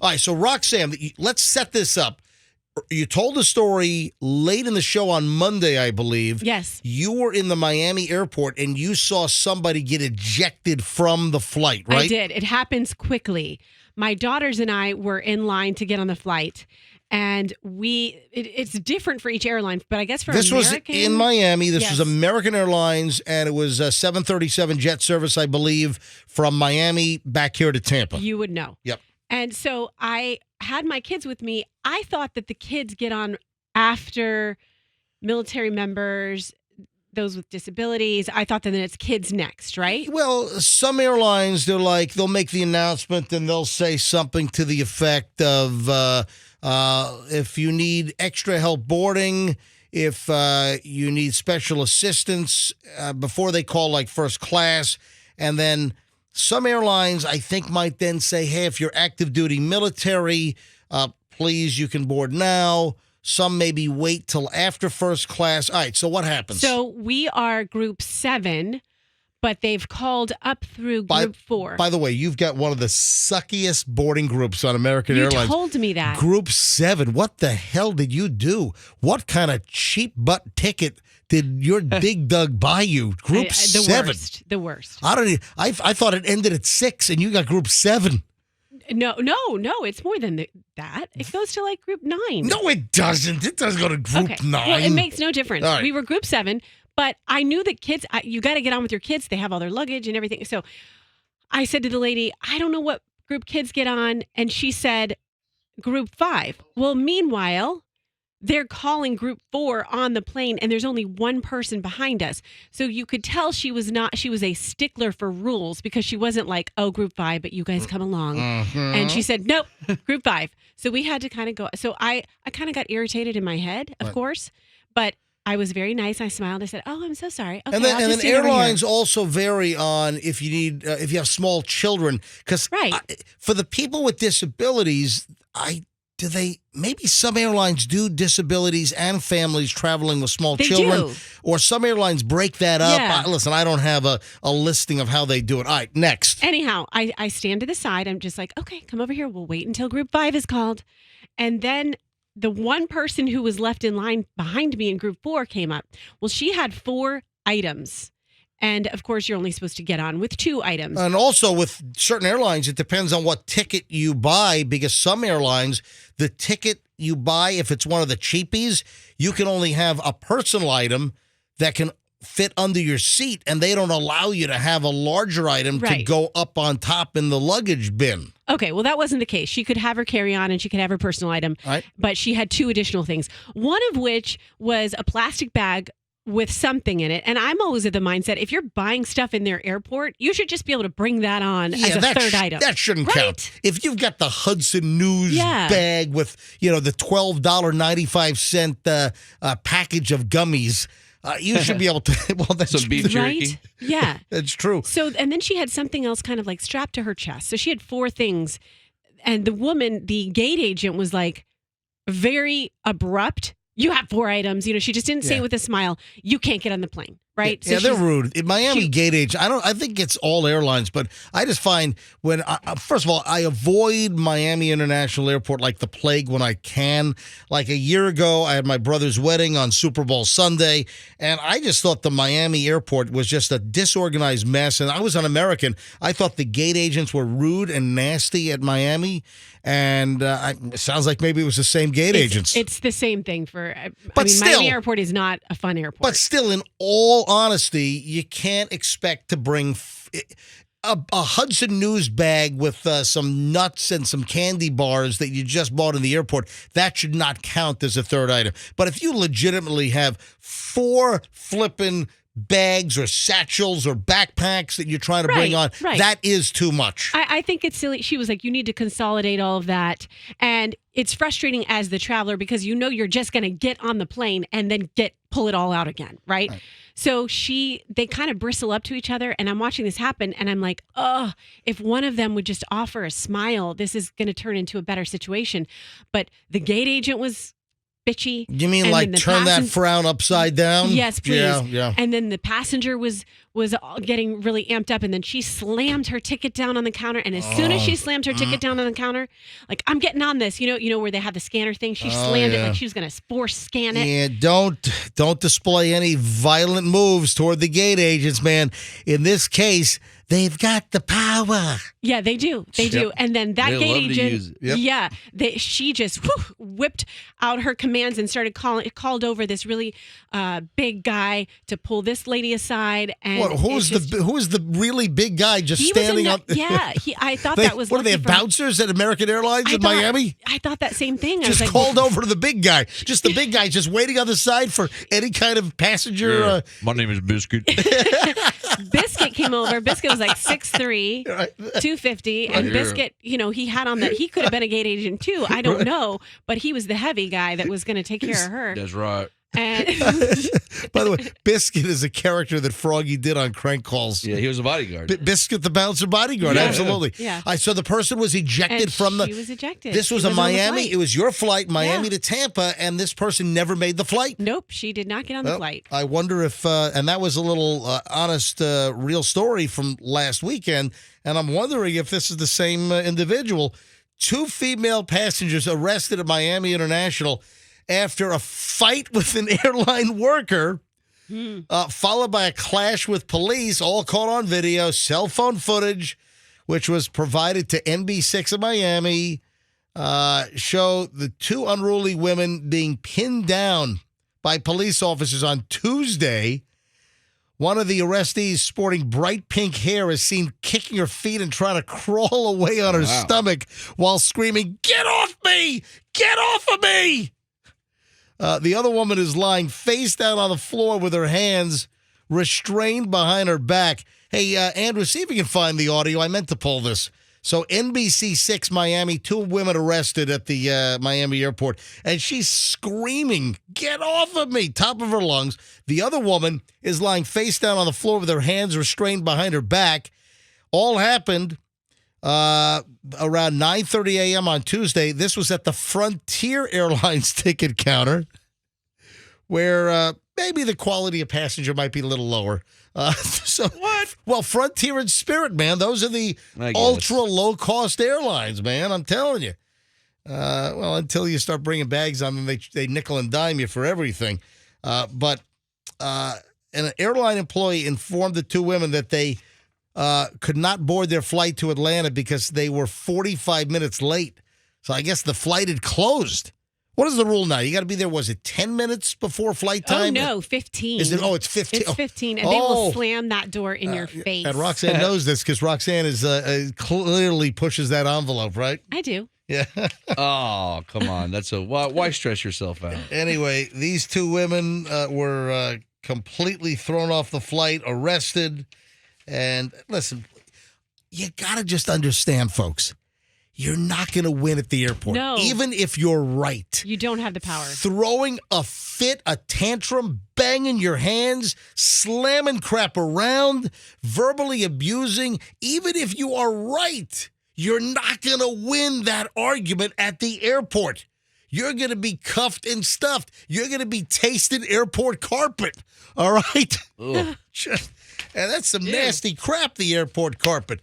All right, so Roxanne, let's set this up. You told the story late in the show on Monday, I believe. Yes. You were in the Miami airport and you saw somebody get ejected from the flight, right? I did. It happens quickly. My daughters and I were in line to get on the flight. And it's different for each airline, but I guess for this American... was in Miami. This Yes. was American Airlines, and it was a 737 jet service, I believe, from Miami back here to Tampa. You would know. Yep. And so I had my kids with me. I thought that the kids get on after military members, those with disabilities. I thought that then it's kids next, right? Well, some airlines, they'll make the announcement and they'll say something to the effect of... if you need extra help boarding, if you need special assistance before they call like first class. And then some airlines, I think, might then say, hey, if you're active duty military, please, you can board now. Some maybe wait till after first class. All right, so what happens? So we are group 7, but they've called up through group 4. By the way, you've got one of the suckiest boarding groups on American Airlines. You told me that. Group 7. What the hell did you do? What kind of cheap butt ticket did your Big Doug buy you? Group 7. The worst. I thought it ended at 6, and you got group 7. No. It's more than that. It goes to like group 9. No, it doesn't. It doesn't go to group 9. Well, it makes no difference. All right. We were group 7. But I knew that kids, you got to get on with your kids. They have all their luggage and everything. So I said to the lady, I don't know what group kids get on. And she said, group 5. Well, meanwhile, they're calling group 4 on the plane and there's only one person behind us. So you could tell she was a stickler for rules because she wasn't like, oh, group 5, but you guys come along. Mm-hmm. And she said, nope, group 5. So we had to kind of go. So I kind of got irritated in my head, of course, but I was very nice. I smiled. I said, "Oh, I'm so sorry." Okay, and then stand over airlines here. also vary on if you need if you have small children, because for the people with disabilities, maybe some airlines do disabilities and families traveling with small children, do. Or some airlines break that up. Yeah. Listen, I don't have a listing of how they do it. All right, next. Anyhow, I stand to the side. I'm just like, okay, come over here. We'll wait until group 5 is called, and then the one person who was left in line behind me in group 4 came up. Well, she had 4 items. And of course, you're only supposed to get on with 2 items. And also with certain airlines, it depends on what ticket you buy, because some airlines, the ticket you buy, if it's one of the cheapies, you can only have a personal item that can fit under your seat, and they don't allow you to have a larger item to go up on top in the luggage bin. Okay, well, that wasn't the case. She could have her carry-on and she could have her personal item, but she had 2 additional things, one of which was a plastic bag with something in it. And I'm always of the mindset, if you're buying stuff in their airport, you should just be able to bring that on as a third item. That shouldn't count. If you've got the Hudson News bag with, the $12.95 package of gummies, you should be able to. Well, that's some beef jerky. Right? Yeah. That's true. So, and then she had something else kind of like strapped to her chest. So she had 4 things. And the woman, the gate agent, was like very abrupt. You have 4 items. She just didn't say it with a smile. You can't get on the plane, right? Yeah, they're rude. In Miami gate agent, I think it's all airlines, but I just find first of all, I avoid Miami International Airport like the plague when I can. Like a year ago, I had my brother's wedding on Super Bowl Sunday, and I just thought the Miami airport was just a disorganized mess. And I was an American. I thought the gate agents were rude and nasty at Miami. And it sounds like maybe it was the same gate agents. It's the same thing for. Still, Miami Airport is not a fun airport. But still, in all honesty, you can't expect to bring a Hudson News bag with some nuts and some candy bars that you just bought in the airport. That should not count as a third item. But if you legitimately have 4 flippin' bags or satchels or backpacks that you're trying to bring on, that is too much. I think it's silly. She was like, you need to consolidate all of that. And it's frustrating as the traveler because you're just going to get on the plane and then pull it all out again, right? So they kind of bristle up to each other, and I'm watching this happen, and I'm like, oh, if one of them would just offer a smile, this is going to turn into a better situation. But the gate agent was bitchy. You mean And like then the turn that frown upside down? Yes, please. Yeah. And then the passenger was getting really amped up, and then she slammed her ticket down on the counter. And as soon as she slammed her ticket down on the counter, like, I'm getting on this. You know where they have the scanner thing. She slammed it like she was going to force scan it. Yeah, don't display any violent moves toward the gate agents, man. In this case, they've got the power. Yeah, they do. They do. And then that They gate love to agent, use it. yeah, she just whipped out her commands and started called over this really big guy to pull this lady aside. And Who is the really big guy just standing up? Yeah, I thought that was. What do they have, bouncers at American Airlines in Miami? I thought that same thing. Just called over to the big guy. Just the big guy, just waiting on the side for any kind of passenger. Yeah. My name is Biscuit. Biscuit came over. Biscuit was like 6'3", 250, and Biscuit, he had on that. He could have been a gate agent too. I don't know, but he was the heavy guy that was going to take care of her. That's right. And by the way, Biscuit is a character that Froggy did on Crank Calls. Yeah, he was a bodyguard. Biscuit the bouncer bodyguard, Yeah. absolutely. Yeah. So the person was ejected and from the. She was ejected. This was She a on the Miami. flight. It was your flight, Miami Yeah. to Tampa, and this person never made the flight. Nope, she did not get on the flight. I wonder if, and that was a little honest, real story from last weekend, and I'm wondering if this is the same individual. 2 female passengers arrested at Miami International after a fight with an airline worker, followed by a clash with police, all caught on video, cell phone footage, which was provided to NB6 of Miami, show the 2 unruly women being pinned down by police officers on Tuesday. One of the arrestees, sporting bright pink hair, is seen kicking her feet and trying to crawl away on her stomach while screaming, "Get off me! Get off of me!" The other woman is lying face down on the floor with her hands restrained behind her back. Hey, Andrew, see if you can find the audio. I meant to pull this. So NBC6 Miami, 2 women arrested at the Miami airport, and she's screaming, "Get off of me!" top of her lungs. The other woman is lying face down on the floor with her hands restrained behind her back. All happened around 9:30 a.m. on Tuesday. This was at the Frontier Airlines ticket counter, where maybe the quality of passenger might be a little lower. What? Well, Frontier and Spirit, man, those are the ultra low-cost airlines, man. I'm telling you. Well, until you start bringing bags on them, they nickel and dime you for everything. But an airline employee informed the 2 women that they could not board their flight to Atlanta because they were 45 minutes late. So I guess the flight had closed. What is the rule now? You got to be there, was it 10 minutes before flight time? Oh, no, 15. Is it? Oh, it's 15. It's 15, and they will slam that door in your face. And Roxanne knows this because Roxanne is clearly pushes that envelope, right? I do. Yeah. Oh, come on. Why stress yourself out? Anyway, these 2 women were completely thrown off the flight, arrested. And listen, you got to just understand, folks. You're not going to win at the airport. No. Even if you're right. You don't have the power. Throwing a fit, a tantrum, banging your hands, slamming crap around, verbally abusing, even if you are right, you're not going to win that argument at the airport. You're going to be cuffed and stuffed. You're going to be tasting airport carpet. All right? And that's some nasty crap, the airport carpet.